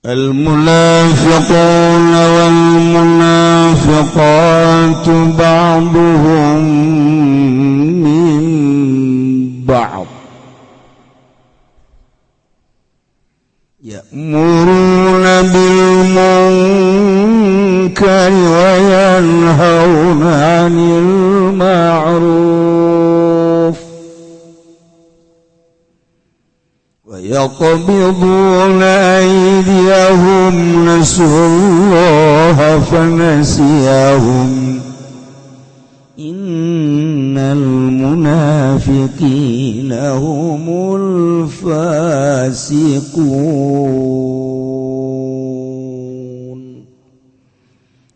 المنافقون والمنافقات بعضهم من بعض يأمرون بالمنكر وينهون عن المعروف ويقبضون أيديهم نسوا الله فنسيهم إن المنافقين هم الفاسقون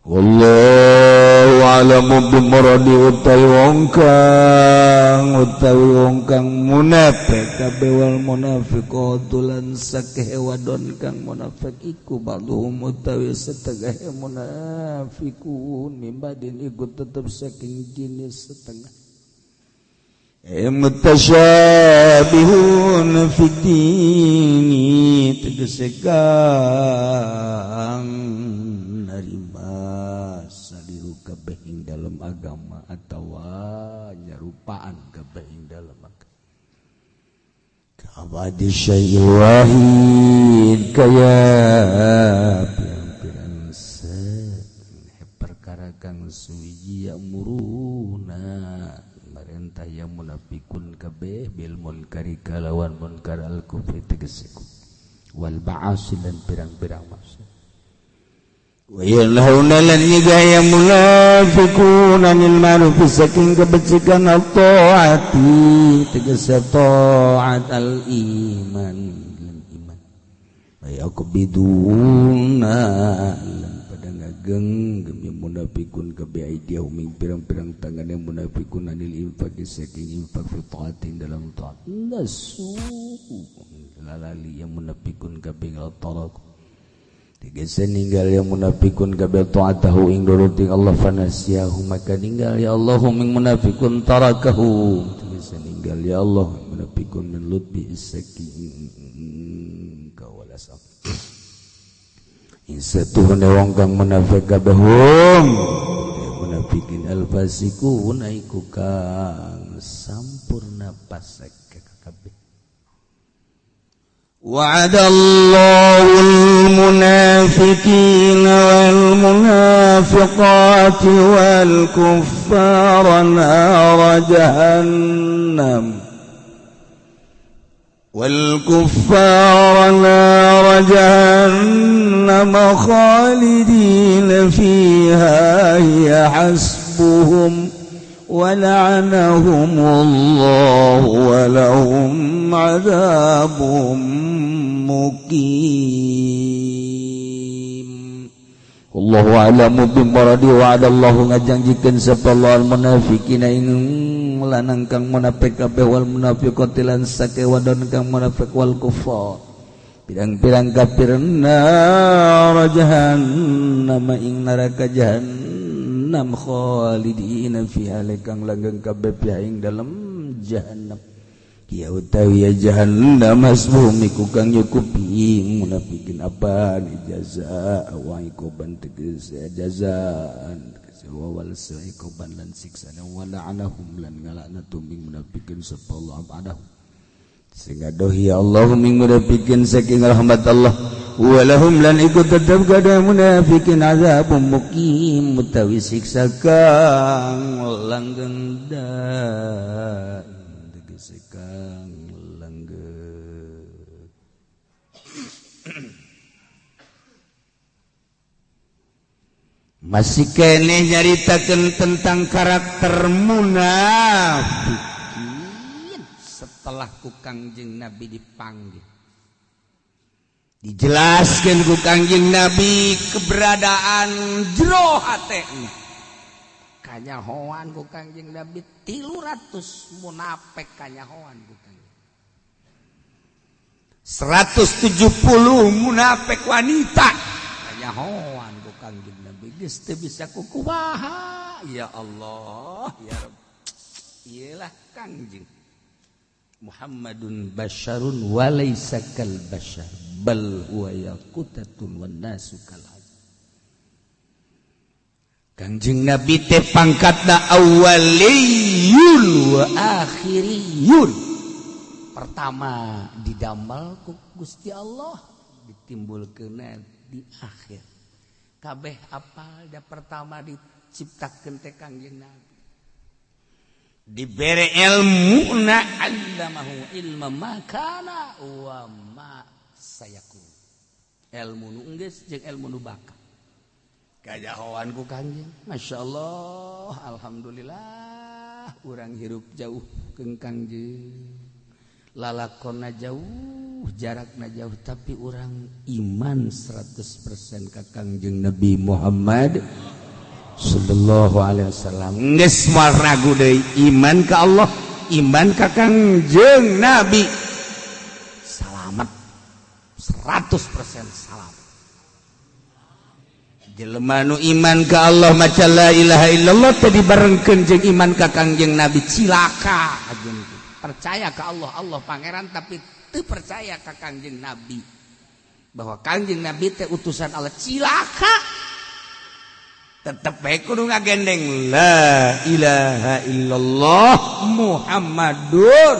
والله a'lamu bimuradi utawi wong kang munafik kabeh wal munafiqatu lan sakeh wadon kang munafik iku ba'dhum utawi setengah munafikun mimbadin iku tetep saking jenis setengah mutasyabihun fid dini tegese kang narima saliru kabeh ing dalam agama atawa nyarupaan kabeh ing dalam agama kabadi syai'il wahid kaya pirang-pirang perkara kang suwiji ya'muruna marentah yang munafikun kabeh bil munkari kalawan munkar al kufri tegese wal ba'as lan pirang-pirang maksud wa yanhauna lan nyegaya munafiqun anil ma'ruf saking kebajikan taati tegese taat al iman lan iman wa yaqbiduna lan pada ngageng munafiqun kabeh aidiyahum ing pirang-pirang tangane munafiqun anil infaq saking infaq fi taatin dalam taat nasu lalali yang munafiqun kabeh tarak tegese ninggal yang munafikun kabeh taatahu ing nuruti Allah fanasiyahu maka ninggal ya Allahum ing munafikun tarakahu tegese ninggal ya Allah munafikun min lutbi saking kawalasam insatuhune wong kang munafik kabeh munafikin alfasikun aiku kang sampurna pasek kabeh وعد الله المنافقين والمنافقات والكفار نار جهنم خالدين فيها هي حسبهم ولعنهم الله ولهم عذاب muqim Allahu a'lamu bimuradi wa 'adallahu ngajangjikeun sapa Allah al munafiqina ing lanang kang munafik kabeh wal munafiqati lan sake wadon kang munafik wal kufar pirang-pirang kafir nar jahannam ing neraka jahannam khalidina fiha lekang langgeng kabeh ing dalam jahannam ya utawi ya jahannam hasbuhum iku kang nyukupi munafikin apa ni jaza wa ikoban tegese jazaan wa wal saikoban lan siksana wa la'anahum lan ngalaknatum ing munafikin sapa Allah abadahum sehingga dohi Allah ing munafikin saking rahmat Allah wa lahum lan iku tetep kada munafikin azabum muqim utawi siksa kang langgeng sekang langgeng masih kene nyaritakeun tentang karakter munafikin setelah ku Kangjeng Nabi dipanggil dijelaskan ku Kangjeng Nabi keberadaan jero hatena kanyahoan ku Kangjeng Nabi 300 munafik kanyahoan ku Kangjeng 170 munafik wanita kanyahoan ku Kangjeng Nabi geus teu bisa ku kumaha ya Allah ya Rabb iyalah Kangjeng Muhammadun basyarun wa laysa kal basyar bal huwa yaqutatun wan nasu kal Kangjeng Nabi teh pangkatna awaliyun wa akhiriyun pertama didamel ku Gusti Allah ditimbulkeun di akhir kabeh apal da pertama diciptakeun teh Kangjeng Nabi dibere ilmu na allamahu ilma makana wa ma sayakun ilmu nu geus jeung ilmu nu bakal kajahoan ku Kangjeng masyaallah alhamdulillah urang hirup jauh keun Kangjeng lalakonna jauh jarakna jauh tapi urang iman 100% ka Kangjeng Nabi Muhammad sallallahu alaihi wasallam geus moal ragu deui iman ka Allah iman ka Kangjeng Nabi salamet 100% salam jelema nu iman ka Allah maca la ilaha illallah teh dibarengkeun jeung iman ka Kangjeng Nabi cilaka percaya ka Allah Allah pangeran tapi teu percaya ka Kangjeng Nabi bahwa Kangjeng Nabi teh utusan Allah cilaka tetep bae kudu ngagendeng la ilaha illallah Muhammadun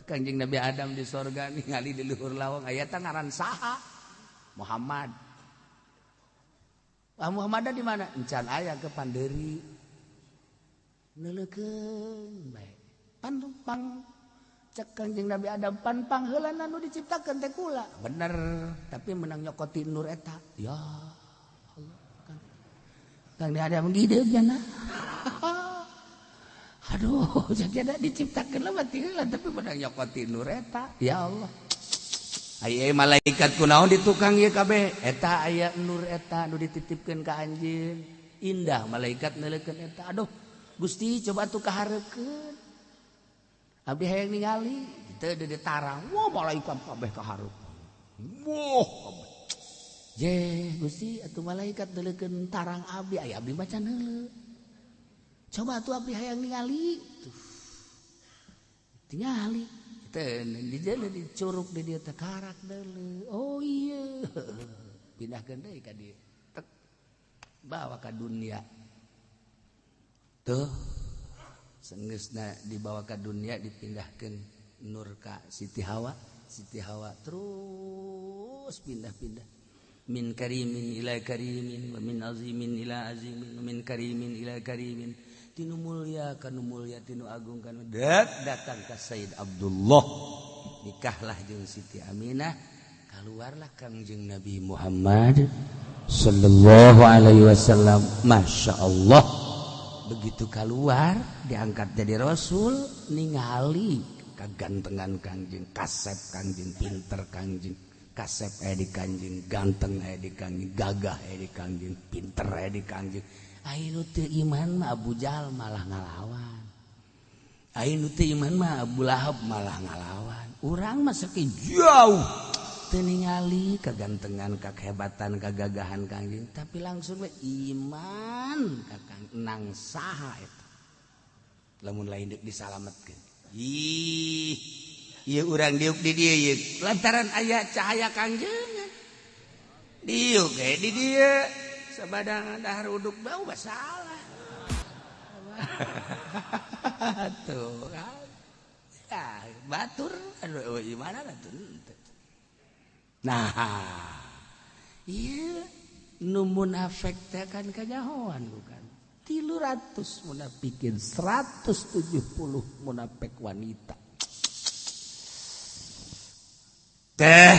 Kangjeng Nabi Adam di sorga ningali di luhur lawang aya teh ngaran saha Muhammad Muhammad di mana encan aya ke Pandeuri neuleukeun bae pan cek Kangjeng Nabi Adam pan pangheulana nu diciptakeun teh kula bener tapi menang nyokoti nur eta ya Kang ada menggide jana. Aduh, jadi diciptakeun lah mati heula tapi menang nyokoti nur eta. Ya Allah. Aya malaikat kunaon di tukang ieu kabeh? Eta aya nur eta nu dititipkeun ka anjeun. Indah malaikat neuleukeun eta. Aduh, Gusti coba atuh kahareukeun. Abdi hayang ningali, teu di tarang. Wah, malaikat kabeh kahareup. Wah, je Gusti atuh malaikat neuleukeun tarang abdi aya abdi macan heuleu coba atuh abdi hayang ningali tuh tingali teu dijeuleuh dicurug di dieu teh karak deuleu oh iya pindahkeun deui ka dieu tek bawa ka dunia tuh seunggeusna dibawa ka dunia dipindahkeun nur ka Siti Hawa terus pindah-pindah min karimin ila karimin wa min azimin ila azimin wa min karimin ila karimin tinu mulia kanu mulia tinu agung kanu datang ka Sayyid Abdullah nikahlah jeung Siti Aminah keluarlah Kangjeng Nabi Muhammad sallallahu alaihi wasallam masyaallah begitu keluar diangkat jadi rasul ningali kagantengan Kangjeng kasep Kangjeng pinter Kangjeng kasep di Kangjeng ganteng di Kangjeng gagah di Kangjeng pinter di Kangjeng ayeuna teu iman mah Abu Jahal malah ngalawan ayeuna teu iman mah Abu Lahab malah ngalawan urang mah saking jauh teu ningali kagantengan kakehebatan kagagahan Kangjeng tapi langsung we iman ka nang saha eta lamun lain deuk disalametkeun ih ieu urang diuk di dieu ieu lantaran aya cahaya Kangjeng diuk ge di dieu sabadang dahar uduk bau basalah tuh kan ya batur aduh gimana tuh nah iya nu munafik teh kan kanyahoan bukan 300 munafikin 170 munafik wanita teh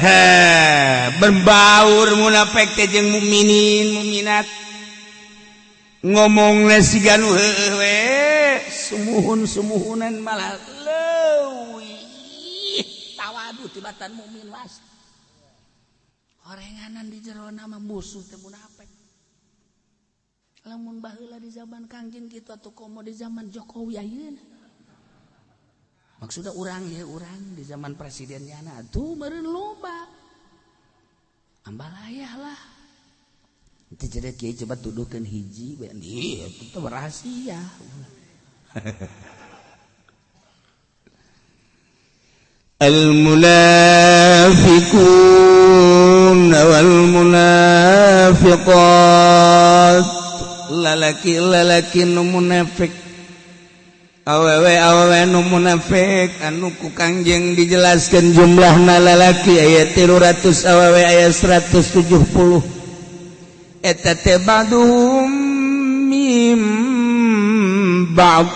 berbaur munafik teh jeung mukminin mukminat ngomongna siga nu heueuh we sumuhun-sumuhunan malah leuwih tawadu tibatan mukmin was. Horenganan di jero nama musuh teh munafik. Lamun baheula di zaman Kangjeng kitu atuh komo di zaman Jokowi ayeuna. Maksudna urang di zaman presidennya atuh meureun loba. Ambalayah lah. Itu jadi kiai coba tuduhkeun hiji we itu rahasia. Al-munafiqun wal munafiqat lalaki nu munafik awewe nu munafik anu ku Kangjeng dijelaskeun jumlahna lalaki aya 300 awewe aya 170 eta teh badum mim ba'd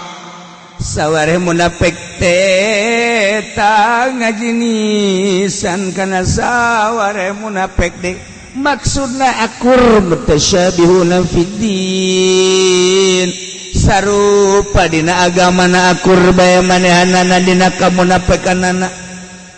saware munafik teh ta ngajinisan kana saware munafik de maksudna akur mutasyabihuna fiddin sarupa dina agamana akur bae manehanana dina kamunafikanana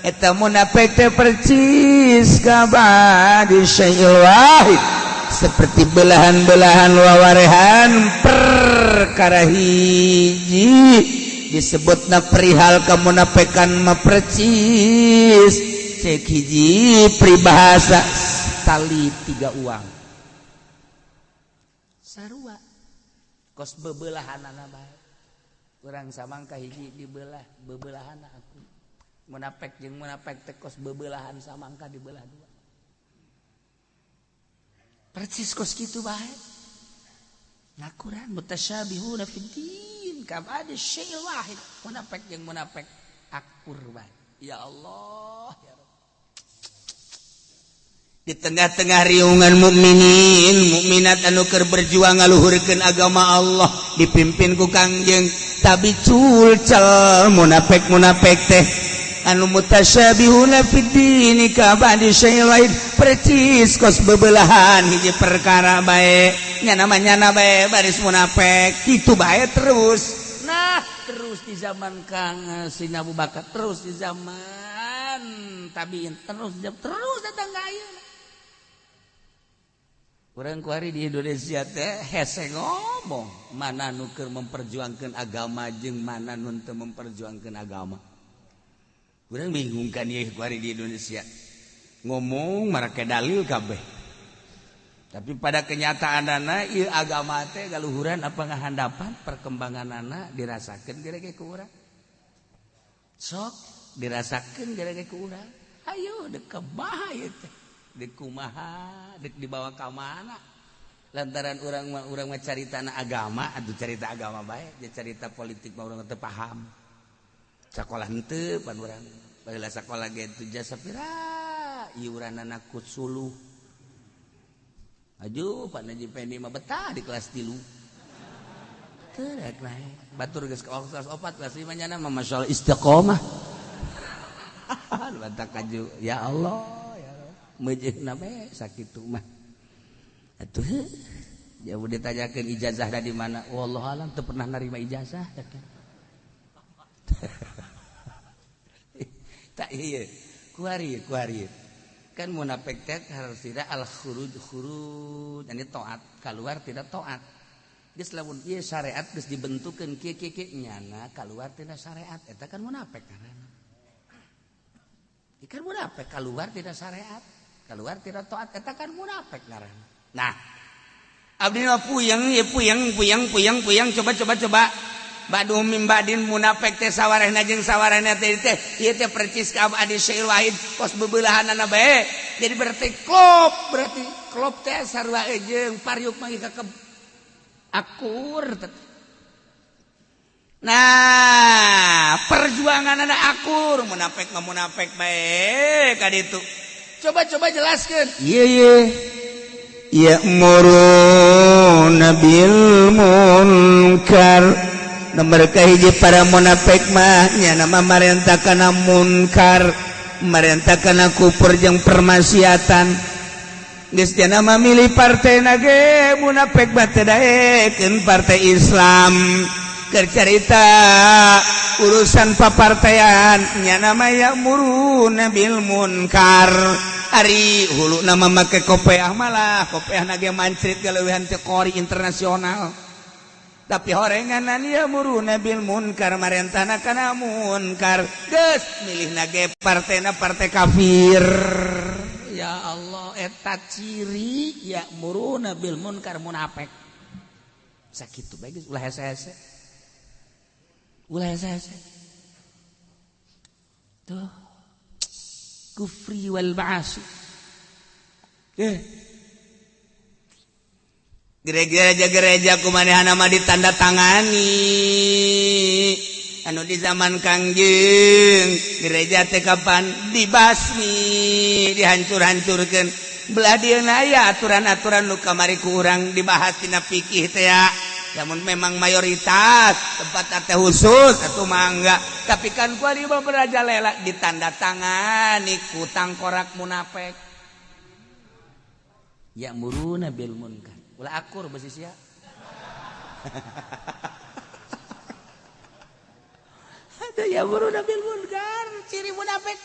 eta munafik teh percis ka ba'di syai'il wahid seperti belahan-belahan wawarehan perkara hiji disebutna perihal kamunafikan mah percis cek hiji pribahasa tali 3 uang sarua kos bebelahanana bae urang samangka hiji dibelah bebelahanna aku munafik jeung munafik teh kos bebelahan samangka dibelah 2 percis kos kitu bae ngakuran mutasyabihuna fiddin ka ba'di syai'il wahid munafik jeung munafik akur bae ya Allah ya Rabb di tengah-tengah riungan mukminin mukminat anu keur berjuang ngaluhurkeun agama Allah dipimpin ku Kangjeng tapi culcel munafik teh anu mutasyabihuna fiddin ka ba'di syai'il wahid percis kos bebelahan hiji perkara bae nya namanya bae baris munafik kitu bae terus terus di zaman Kang Sina Abu Bakar terus di zaman tabiin terus datang ka ayeuna urang kuari di Indonesia teh hese ngomong mana nu keur memperjuangkeun agama jeung mana nu teu memperjuangkeun agama. Urang bingung kan ieu kuari di Indonesia. Ngomong marake dalil kabeh. Tapi pada kenyataanana ieu agama teh galuhuran apa ngahandapan perkembanganana dirasakeun geureuh ku urang. Sok dirasakeun geureuh ku urang. Ayo dek kabah ieu teh. Dek kumaha, dek dibawa ka mana? Lantaran urang mah caritana agama, atuh carita agama bae, jeung carita politik mah urang teu paham. Sakolah henteu pan urang. Baheula sakolah ge teu jasa pira, iuranana ku suluh. Aju Pak Najib Pendi mah betah di kelas 3. Teu rek naik. Batur geus kelas 4, kelas 5 nyana mah masyaallah istiqomah. Bantah kaju, ya Allah. Meujeuhna bae sakitu mah atuh jauh ditanyakeun ijazah da di mana wallahu alam teu pernah narima ijazah tak ieu kuari kan munafik teh harus tidak al khuruj jadi taat keluar tidak taat geus lamun ieu syariat geus dibentukeun kieu nyana keluar tidak syariat eta kan munafik karana ikan munafik keluar tidak syariat keluar tidak taat eta kan munafik ngaranna. Nah, abdi mah puyeng coba. Badum mim badin munafik teh sawarehna jeung sawarehna teh ieu teh percis ka ba'di syai'il wahid kos bebelahanana bae. Jadi berarti klop teh sarua jeung pariuk mah kakeb akur. Nah, perjuanganana akur munafik mah munafik bae ka ditu. Coba jelaskan. Iya. Ya'muruna bil munkar. Nomor kahiji para munafik mah nya nama marentahkeun munkar, marentahkeun kufur jeung permaksiatan. Geus tina mah milih partai ge munafik mah teu daekeun partai Islam. cerita urusan papartean nya namanya ya'muruna bil munkar ari hulu nama make kopiah malah kopiah nage mancrit galeuhan teu qori internasional tapi horenganan ya'muruna bil munkar marentana kana munkar geus milih nage partena partai kafir ya Allah eta ciri ya'muruna bil munkar munafik sakitu bae geus ulah hese-hese tuh kufri wal ba'as gereja kumanehana mah ditandatangani anu di zaman Kangjeng gereja teh kapan dibasmi dihancur-hancurkeun belah dieuna aya aturan-aturan nu kamari ku urang dibahas tina fikih teh ya namun memang mayoritas tempat teh khusus atuh mangga tapi kan ku ari merajalela ditandatangani ku tangkorak munafik ya'muruna bil munkar ulah akur beusi sia ada ya'muruna bil munkar ciri munafik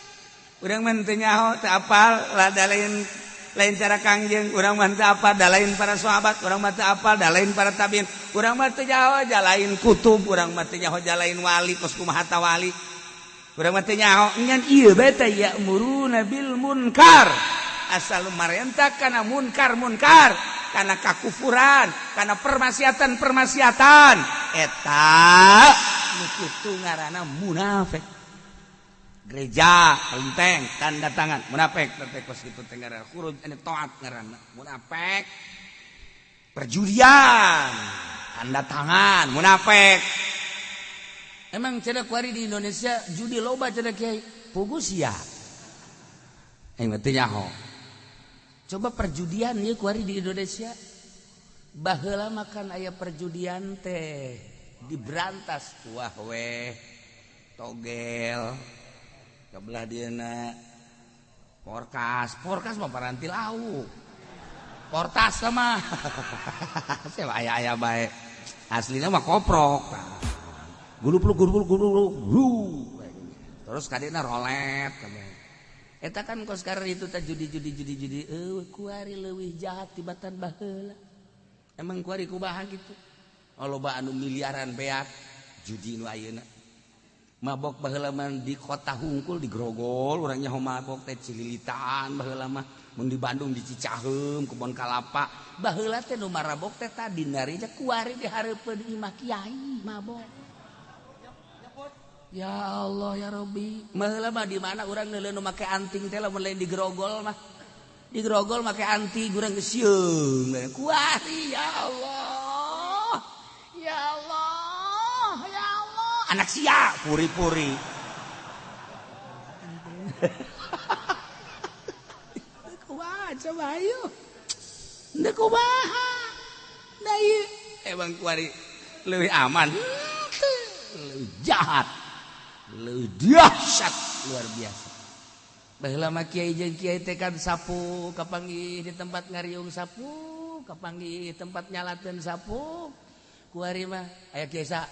urang mah teu nyaho teu apal rada lain cara Kangjeng urang mah teu apal da lain para sahabat urang mah teu apal da lain para tabiin urang mah teu nyaho ja lain kutub urang mah teu nyaho ja lain wali kos kumaha ta wali urang mah teu nyaho ngan ieu bae teh ya'muruna bil munkar asal marentah kana munkar kana kakufuran kana permaksiatan eta nu kitu ngaranna munafik gereja kelenteng tanda tangan munafik teh kos kitu teh ngaranna khuruj anu taat ngaranna munafik perjudian tanda tangan munafik emang cenah kuari di Indonesia judi loba cenah kiai pugus ya aing teh nyaho coba perjudian ieu kuari di Indonesia baheula makan aya perjudian teh diberantas wah weh togel kabelah dieuna porkas mah paranti lauk portas mah sewa aya bae aslina mah koprok gulup terus kadina rolet eta kan kos karena itu teh judi kuari leuwih jahat tibatan baheula emang kuari kumaha gitu loba anu miliaran beak judi nu ayeuna mabok baheula mah di kota hungkul di Grogol urang nyaho mabok teh Cililitan baheula mah mun di Bandung di Cicaheum Kebon Kalapa baheula teh nu marabok teh tadi nari kuari dihareupeun imah kiai mabok ya Allah ya Rabbi baheula mah di mana urang neuleun nu make anting teh lamun lain di Grogol mah di Grogol make anting urang geus sieung kuari ya Allah ya Allah ya Allah anak sia puri-puri kumaha coba ayo ndek kumaha da ieu emang kuari leuwih aman leuwih jahat leuwih dahsyat luar biasa baheula mah kiai jeung kiai teh kan sapu kapanggih di tempat ngariung sapu kapanggih di tempat nyalakeun sapu kuari mah aya kiai sa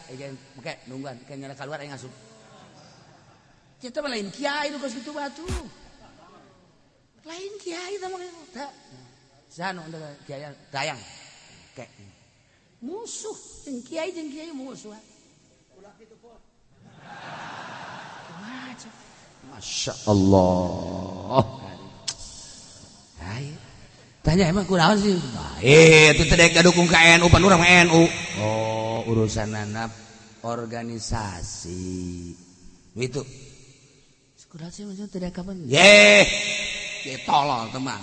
make nungguan kayak nyana keluar aya ngasup kita mah lain kiai nu geus kitu batu lain kiai tah mah tah sanu kiai dayang kayak musuh jeung kiai musuh ulah kitu pun Masya Allah ayo tanya emang kunaon sih itu teh kadukung ka NU pan urang NU oh urusan anak organisasi itu kunaon sih maksudnya teh kapan ye tolol teh mah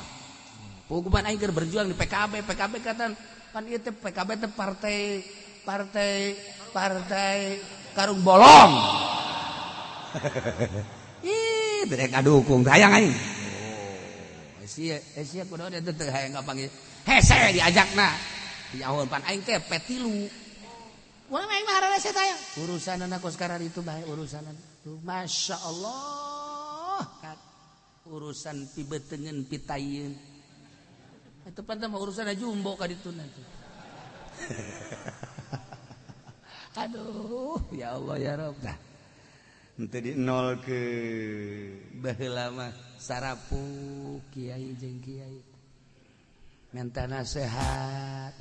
puguman aing keur berjuang di PKB katan pan ieu teh PKB teh partai karung bolong ih teh kadukung hayang aing Sia kunaon eta teh hayang kapanggih hese diajakna diaweun pan aing teh petilu Wah aing mah hareureus eta ya urusanna kos karar itu bae urusanna tuh Masya Allah urusan pibeuteungeun pitaieun eta pan mah urusanna jumbo ka ditu nanti Aduh, ya Allah ya Rabb. Nah, henteu di nol ke baheula mah sarapu kiai jeung kiai. Minta nasihat.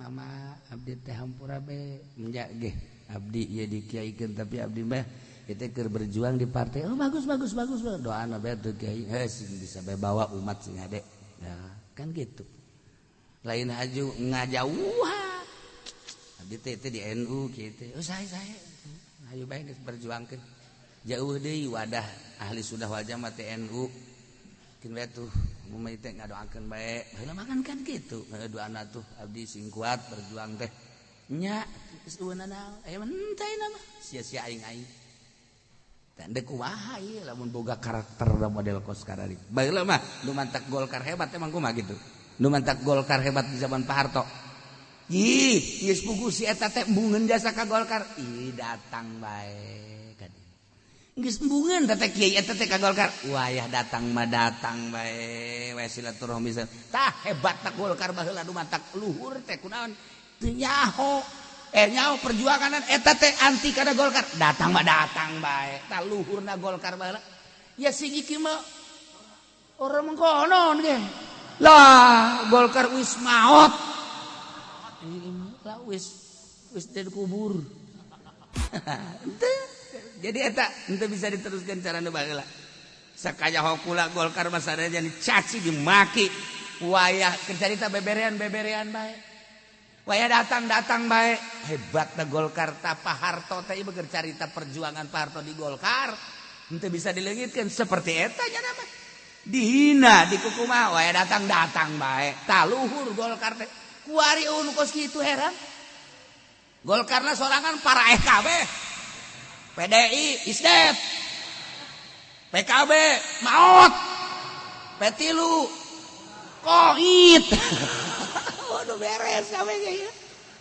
Mama abdi teh hampura be nya ge. Abdi ieu dikiaikeun tapi abdi mah kita keur berjuang di partai. Oh bagus. Doana bae teu kiai. Sing bisa bae bawa umat sing ade. Ya, kan gitu. Lain haju ngajauhan. Abdi teh di NU kitu. Oh saya. Ayo bae geus berjuangkeun. Jauh deui wadah ahli sunnah wal jamaah teh NU. Kin we tuh mumai teh ngadoakeun bae. Baheula makan kan kitu. Doana tuh abdi sing kuat berjuang teh. Nya geus eueunna naon? Aya mentei na mah sia-sia aing. Tanda kumaha ieu lamun boga karakter model Koskara. Baheula mah nu mantak Golkar hebat emang kumaha gitu. Nu mantak Golkar hebat di zaman Pak Harto. Ih, geus pugu si eta teh embungeun jasa ka Golkar. Ih, datang bae ka dieu. Geus embungeun teh kiai eta teh ka Golkar. Wayah datang bae. We silaturahmi. Tah hebatna Golkar baheula nu mantak luhur teh kunaon? Teu nyaho. Nyaho perjuangan eta teh anti kana Golkar. Datang bae. Tah luhurna Golkar baheula. Ya sing iki mah orang mengkonon ge. Lah, Golkar wis maot. Lah wis dari kubur. Jadi eta henteu bisa diteruskan carana baheula. Sakaya hokula Golkar mah sadaya dicaci dimaki. Wayah kecarita beberean bae. Wayah datang bae. Hebatna Golkar tah Pak Harto teh ieu keur carita perjuangan Pak Harto di Golkar. Henteu bisa dileungitkeun seperti eta nya mah. Dihina di kukumaha wayah datang bae. Tah luhur Golkar teh. Kuari nu kos kitu heran. Golkarna sorangan para FKB. PDI Isdet. PKB maot. P3 koit. Waduh beres kabeh ge.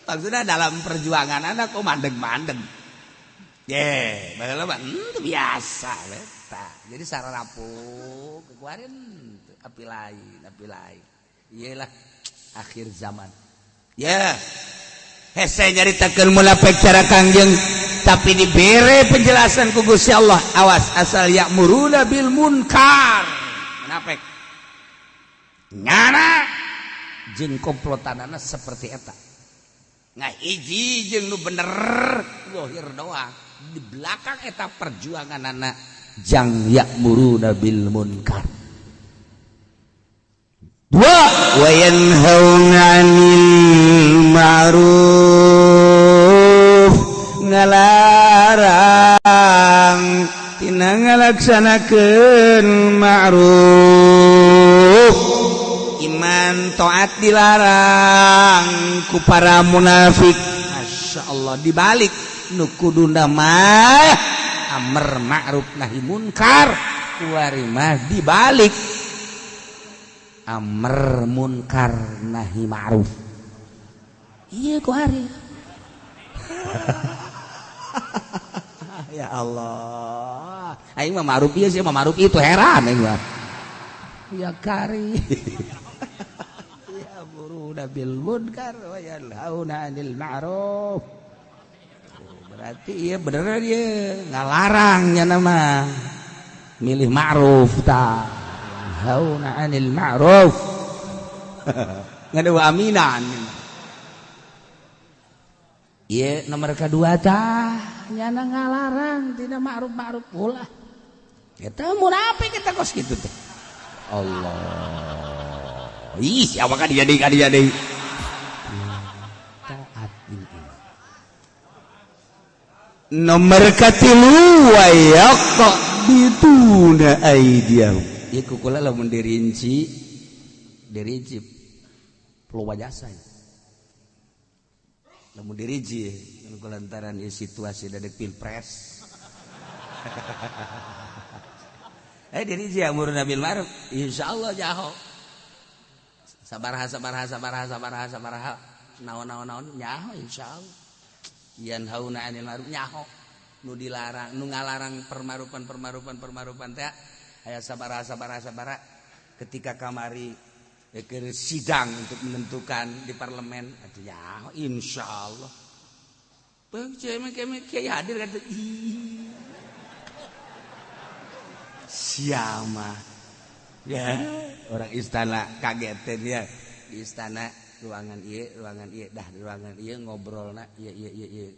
Maksudna dalam perjuangan anak kok mandeg-mandeg. Baheula mah itu biasa eta. Jadi sararapu kekuarin api lain. Iyalah akhir zaman. Hese nyaritakeun munafik cara Kangjeng tapi dibere penjelasan ku Gusti Allah. Awas asal ya'muruna bil munkar. Munafik. Nyana jeung komplotanana seperti eta. Ngahiji jeung nu bener lohir doang. Di belakang eta perjuanganana jang ya'muruna bil munkar. Dua wa yanhauna 'anil ma'ruf ngalarang tina ngalaksanakeun ma'ruf. Iman taat dilarang ku para munafik. Masyaallah dibalik nu kuduna mah amr ma'ruf nahi munkar kuari mah dibalik amr munkar nahi ma'ruf. Iya ku hari. Ya Allah. Aing mah ma'ruf ieu sih mah ma'ruf itu heran aing mah. Ya kari. Ya muruna bil munkar wa yanhauna 'anil ma'ruf. Berarti iya bener dia ngalarang nya nama. Milih ma'ruf ta. Hauna 'anil ma'ruf. Ngadu aminan. Ieu nomor kedua tah nyana ngalarang tina ma'ruf ulah. Eta munafik eta kos kitu teh. Allah. Ih, siapa ka dia deui. Taat ini. Nomor katilu wa yaqbiduna aydiyahum. Ieu kukula lamun dirinci peluang jasa. Lamun dirinci lantaran situasi dadek pilpres. Dirinci amruna bil ma'ruf insyaallah jaho. Sabaraha naon nyaho insyaallah. Yanhauna 'anil ma'ruf nyaho. Nu dilarang, nu ngalarang permarupan teh aya sabaraha ketika kamari keur sidang untuk menentukan di parlemen atuh nyaho insyaallah. Bang kiai hadir kata siapa ya orang istana kagetin ya di istana ruangan iya dah di ruangan iya ngobrol nak iya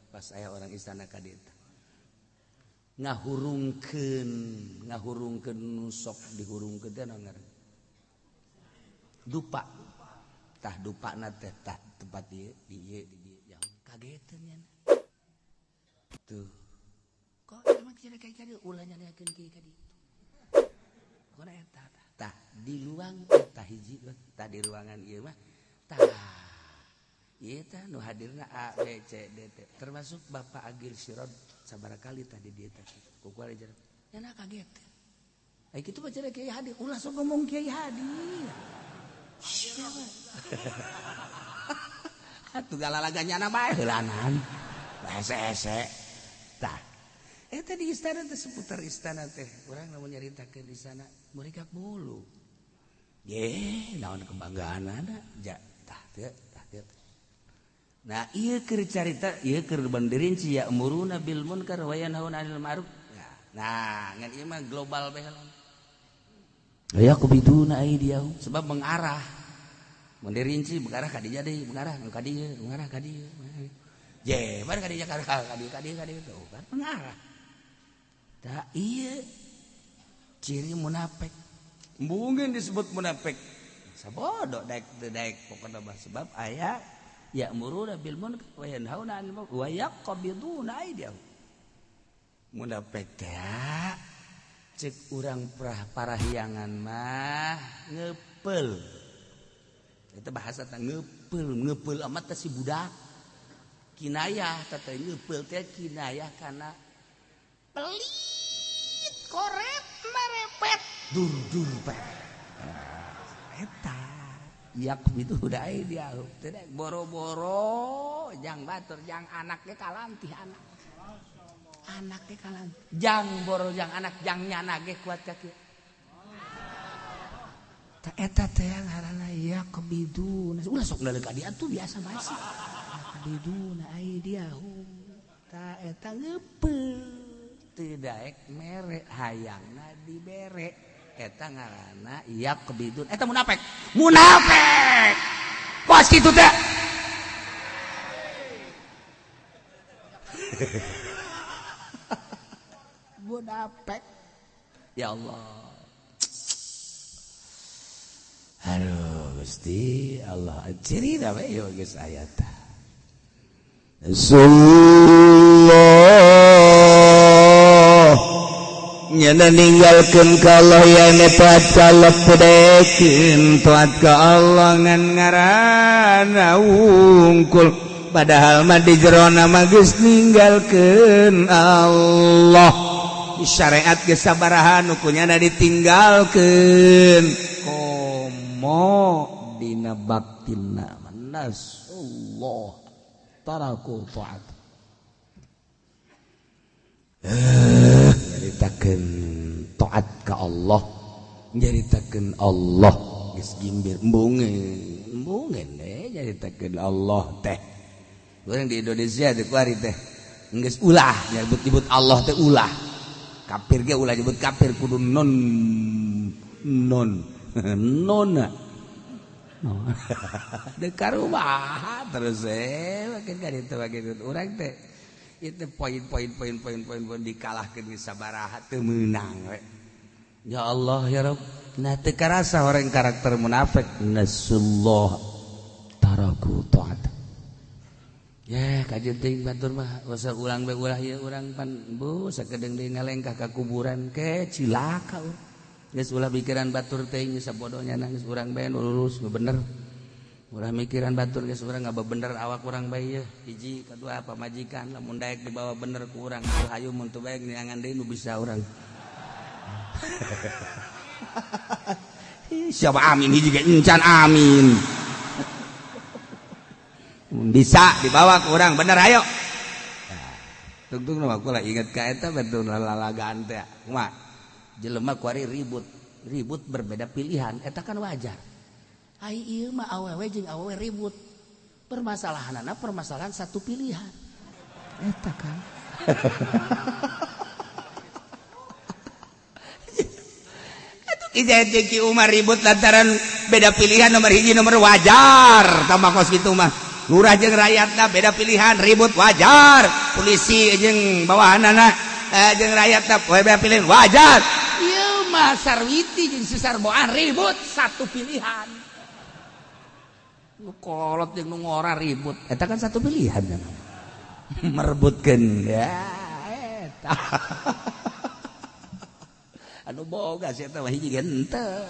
pas saya orang istana kadeta ngahurungkeun nusok dihurungkeun teh naon ngaranna dupa tah dupana teh tah tempat ieu di yang kageteun nya tuh kok emang kira kayak ulah nyanyakeun kieu ka ditu kona eta tah di luang tah hiji tah di ruangan ieu mah tah ieu tah nu hadirna A B C D T termasuk Bapak Agil Sirod sabarakali tah di dieu tah kukual aja nyana kaget ai kitu mah cenah kiai hadir ulah sok ngomong kiai hadir atuh galalaga nyana bae heulanan ese tah eta di istana teh seputar istana teh urang lamun nyaritakeun di sana mereka bulu ye naon kebanggaanna ja tah teu nah ieu keur carita ieu keur bandirin cia amuruna bil munkar wa yanhauna 'anil ma'ruf nah ngan ieu mah global bae aya kubiduna aidiyahum sebab mengarah mendirinci mengarah ka dinya deui mengarah ka dieu mengarah ka dieu je bar ka dinya ka dieu tuh kan mengarah tah ieu ciri munafik mungkin disebut munafik sabodo daek pokona mah sebab aya ya'muruna bil munkar wa yanhauna 'anil ma'ruf wa yaqbiduna aydiyahum munafik teh cek urang parahiangan mah ngeupel eta bahasa teh ngeupel amat teh si budak kinayah teh ngeupel teh kinayah kana pelit koret marepet dur pet eta yak itu udah dia teh boro-boro jang batur jang anak ge kalantih anak ge kalantih jang boro jang anak jang nyana ge kuat ka kieu ta eta teh ngaranna yak biduna ulah sok naleuk ka dieu atuh biasa bae sih biduna aidiyahum ta eta ngeupel teu daek mere hayangna dibere eta ngaranna yak bidun eta munafik kos kitu teh munafik ya Allah aduh Gusti Allah ciri da we yo geus aya tah nyana ninggalkeun ka Allah ya taat ka Allah pedekeun taat ka Allah ngan ngaranna wungkul padahal mah di jerona mah geus ninggalkeun Allah di syariat geus sabaraha nu kunyana ditinggalkeun komo dina baktina nasallah taraku taat nyaritakeun taat ka Allah nyaritakeun Allah geus gimbir embungeun nyaritakeun Allah teh urang di Indonesia teh kuari teh geus ulah nyebut Allah teh ulah kafir ge ulah nyebut kafir kudu non dek karumah terus makin ka ditu makin urang teh itu poin-poin dikalahkeun di sabaraha teu meunang we ya Allah ya Rabb nah teu karasa orang karakter munafik nasullah taraku taat ya kajeun teuing batur mah usah ulang bae ulah ieu urang pan bu sakedeung deui ngalengkah ka kuburan ke cilaka geus ulah pikiran batur teuing sabodohnya nangis urang bae nu lurus nu bener ulah mikiran batur geus urang ngabebener awak urang bae ieu hiji kadua pamajikan lamun daek dibawa bener ku urang hayu mun teu bae niangan deui nu bisa urang siapa amin hiji ge encan amin bisa dibawa ke orang bener ayo tungtung nama aku lah ingat ka eta betul lalagaan teh kumaha jelema kuari ribut berbeda pilihan eta kan wajar ai ieu mah awewe jeung awewe ribut permasalahanna permasalahan satu pilihan eta kan Ki Umar ribut lantaran beda pilihan nomor hiji nomor wajar tambah kos gitu mah lurah jeung rakyatna beda pilihan ribut wajar polisi jeung bawahanna jeung rakyatna beda pilihan wajar ieu mah Sarwiti jeung Susarboan ribut satu pilihan nu kolot jeung nu ngora ribut eta kan satu pilihan merebutkeun ya eta anu boga sih eta mah hiji ge henteu